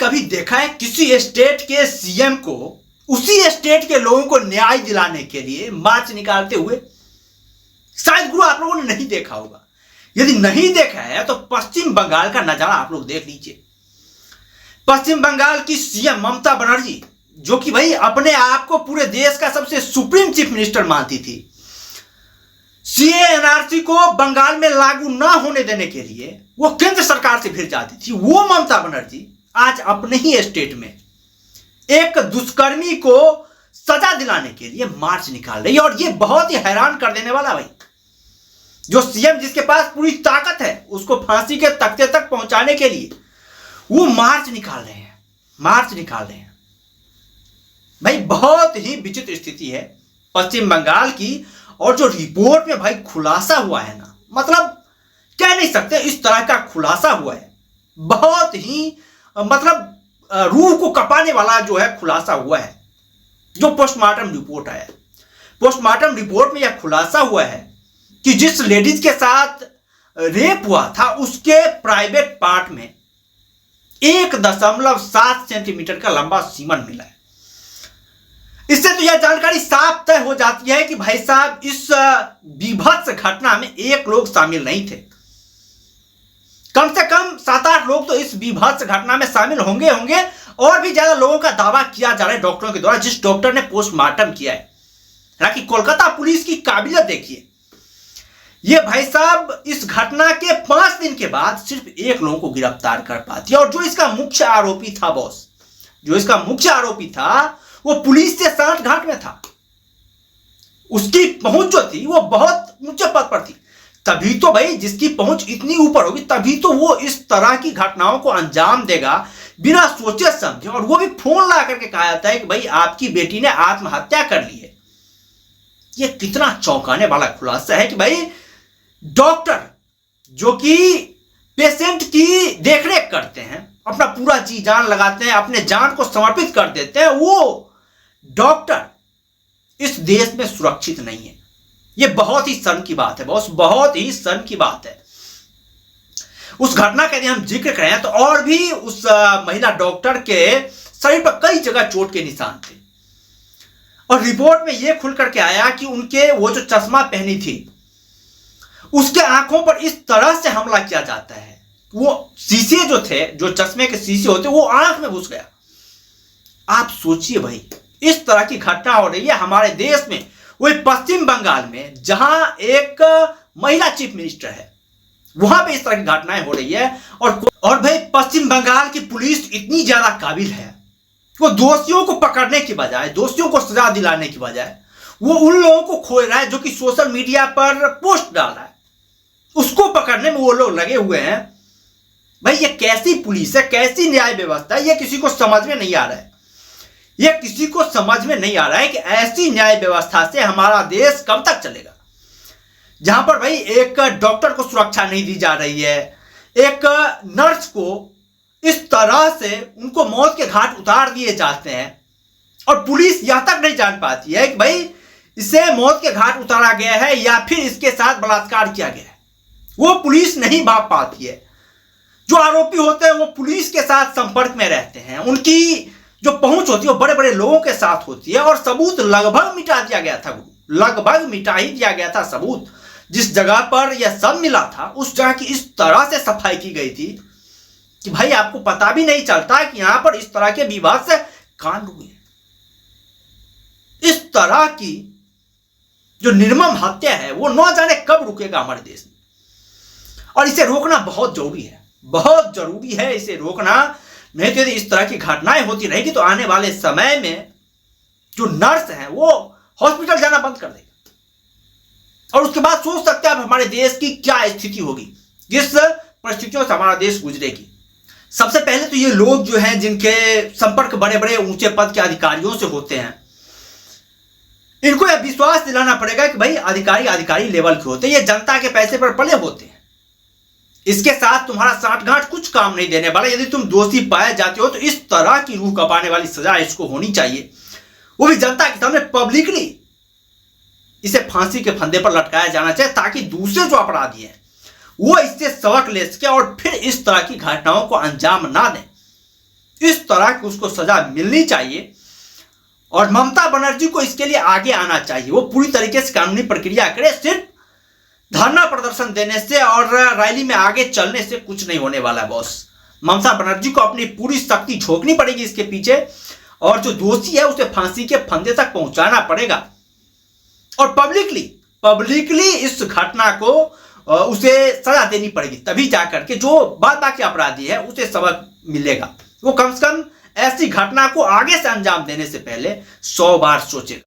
कभी देखा है किसी स्टेट के सीएम को उसी स्टेट के लोगों को न्याय दिलाने के लिए मार्च निकालते हुए? शायद गुरु आप लोगों ने नहीं देखा होगा। यदि नहीं देखा है तो पश्चिम बंगाल का नजारा आप लोग देख लीजिए। पश्चिम बंगाल की सीएम ममता बनर्जी, जो कि भाई अपने आप को पूरे देश का सबसे सुप्रीम चीफ मिनिस्टर मानती थी, सीए एनआरसी को बंगाल में लागू ना होने देने के लिए वो केंद्र सरकार से भिड़ जाती थी। वो ममता बनर्जी आज अपने ही स्टेट में एक दुष्कर्मी को सजा दिलाने के लिए मार्च निकाल रही है। और ये बहुत ही हैरान कर देने वाला भाई, जो सीएम जिसके पास पूरी ताकत है उसको फांसी के तख्ते तक पहुंचाने के लिए वो मार्च निकाल रहे हैं, मार्च निकाल रहे हैं। भाई बहुत ही विचित्र स्थिति है पश्चिम बंगाल की। और जो रिपोर्ट में भाई खुलासा हुआ है ना, मतलब कह नहीं सकते इस तरह का खुलासा हुआ है। बहुत ही मतलब रूह को कपाने वाला जो है खुलासा हुआ है। जो पोस्टमार्टम रिपोर्ट आया, पोस्टमार्टम रिपोर्ट में यह खुलासा हुआ है कि जिस लेडीज के साथ रेप हुआ था उसके प्राइवेट पार्ट में 1.7 सेंटीमीटर का लंबा सीमन मिला है। इससे तो यह जानकारी साफ तय हो जाती है कि भाई साहब इस बीभत्स घटना में एक लोग शामिल नहीं थे, कम से कम 7-8 लोग तो इस बीभत्स घटना में शामिल होंगे। और भी ज्यादा लोगों का दावा किया जा रहा है डॉक्टरों के द्वारा, जिस डॉक्टर ने पोस्टमार्टम किया है। हालांकि कोलकाता पुलिस की काबिलियत देखिए, ये भाई साहब इस घटना के 5 दिन के बाद सिर्फ एक लोगों को गिरफ्तार कर पाती है। और जो इसका मुख्य आरोपी था बॉस, जो इसका मुख्य आरोपी था वो पुलिस से सांठगांठ में था। उसकी पहुंच जो थी वो बहुत ऊंचे पद पर थी। तभी तो भाई जिसकी पहुंच इतनी ऊपर होगी तभी तो वो इस तरह की घटनाओं को अंजाम देगा बिना सोचे समझे। और वो भी फोन ला करके कहा जाता है कि भाई आपकी बेटी ने आत्महत्या कर ली है। ये कितना चौंकाने वाला खुलासा है कि भाई डॉक्टर जो कि पेशेंट की देखरेख करते हैं, अपना पूरा जी जान लगाते हैं, अपने जान को समर्पित कर देते हैं, वो डॉक्टर इस देश में सुरक्षित नहीं है। ये बहुत ही शर्म की बात है बॉस, बहुत ही शर्म की बात है। उस घटना का यदि हम जिक्र करें तो और भी उस महिला डॉक्टर के शरीर पर कई जगह चोट के निशान थे। और रिपोर्ट में यह खुल करके आया कि उनके वो जो चश्मा पहनी थी उसके आंखों पर इस तरह से हमला किया जाता है, वो शीशे जो थे, जो चश्मे के शीशे होते, वो आंख में घुस गया। आप सोचिए भाई, इस तरह की घटना हो रही है हमारे देश में, वही पश्चिम बंगाल में, जहां एक महिला चीफ मिनिस्टर है, वहां पे इस तरह की घटनाएं हो रही है। और भाई पश्चिम बंगाल की पुलिस इतनी ज्यादा काबिल है, वो दोषियों को पकड़ने की बजाय, दोषियों को सजा दिलाने की बजाय वो उन लोगों को खोज रहा है जो कि सोशल मीडिया पर पोस्ट डाल रहा है, उसको पकड़ने में वो लोग लगे हुए हैं। भाई ये कैसी पुलिस है, कैसी न्याय व्यवस्था है, ये किसी को समझ में नहीं आ रहा है। ये किसी को समझ में नहीं आ रहा है कि ऐसी न्याय व्यवस्था से हमारा देश कब तक चलेगा, जहां पर भाई एक डॉक्टर को सुरक्षा नहीं दी जा रही है, एक नर्स को इस तरह से उनको मौत के घाट उतार दिए जाते हैं और पुलिस यह तक नहीं जान पाती है कि भाई इसे मौत के घाट उतारा गया है या फिर इसके साथ बलात्कार किया गया है। वो पुलिस नहीं भाप पाती है। जो आरोपी होते हैं वो पुलिस के साथ संपर्क में रहते हैं, उनकी जो पहुंच होती है वो बड़े बड़े लोगों के साथ होती है। और सबूत लगभग मिटा दिया गया था, लगभग मिटा ही दिया गया था सबूत। जिस जगह पर यह सब मिला था उस जगह की इस तरह से सफाई की गई थी कि भाई आपको पता भी नहीं चलता कि यहां पर इस तरह के विवाद से कांड हुए। इस तरह की जो निर्मम हत्या है वो न जाने कब रुकेगा हमारे देश में। और इसे रोकना बहुत जरूरी है, बहुत जरूरी है इसे रोकना। नहीं तो यदि इस तरह की घटनाएं होती रहेगी तो आने वाले समय में जो नर्स है वो हॉस्पिटल जाना बंद कर देगा। और उसके बाद सोच सकते हैं आप हमारे देश की क्या स्थिति होगी, किस परिस्थितियों से हमारा देश गुजरेगी। सबसे पहले तो ये लोग जो हैं जिनके संपर्क बड़े बड़े ऊंचे पद के अधिकारियों से होते हैं, इनको यह विश्वास दिलाना पड़ेगा कि भाई अधिकारी लेवल के होते हैं, ये जनता के पैसे पर पले होते हैं। इसके साथ तुम्हारा सांठगांठ कुछ काम नहीं देने वाला। यदि तुम दोषी पाए जाते हो तो इस तरह की रूह कपाने वाली सजा इसको होनी चाहिए, वो भी जनता के सामने पब्लिकली इसे फांसी के फंदे पर लटकाया जाना चाहिए, ताकि दूसरे जो अपराधी हैं वो इससे सबक ले सके और फिर इस तरह की घटनाओं को अंजाम ना दें। इस तरह की उसको सजा मिलनी चाहिए और ममता बनर्जी को इसके लिए आगे आना चाहिए। वो पूरी तरीके से कानूनी प्रक्रिया करे। सिर्फ धरना प्रदर्शन देने से और रैली में आगे चलने से कुछ नहीं होने वाला है बॉस। ममता बनर्जी को अपनी पूरी शक्ति झोंकनी पड़ेगी इसके पीछे और जो दोषी है उसे फांसी के फंदे तक पहुंचाना पड़ेगा और पब्लिकली इस घटना को उसे सजा देनी पड़ेगी, तभी जाकर के जो बाकी अपराधी है उसे सबक मिलेगा। वो कम से कम ऐसी घटना को आगे से अंजाम देने से पहले 100 बार सोचेगा।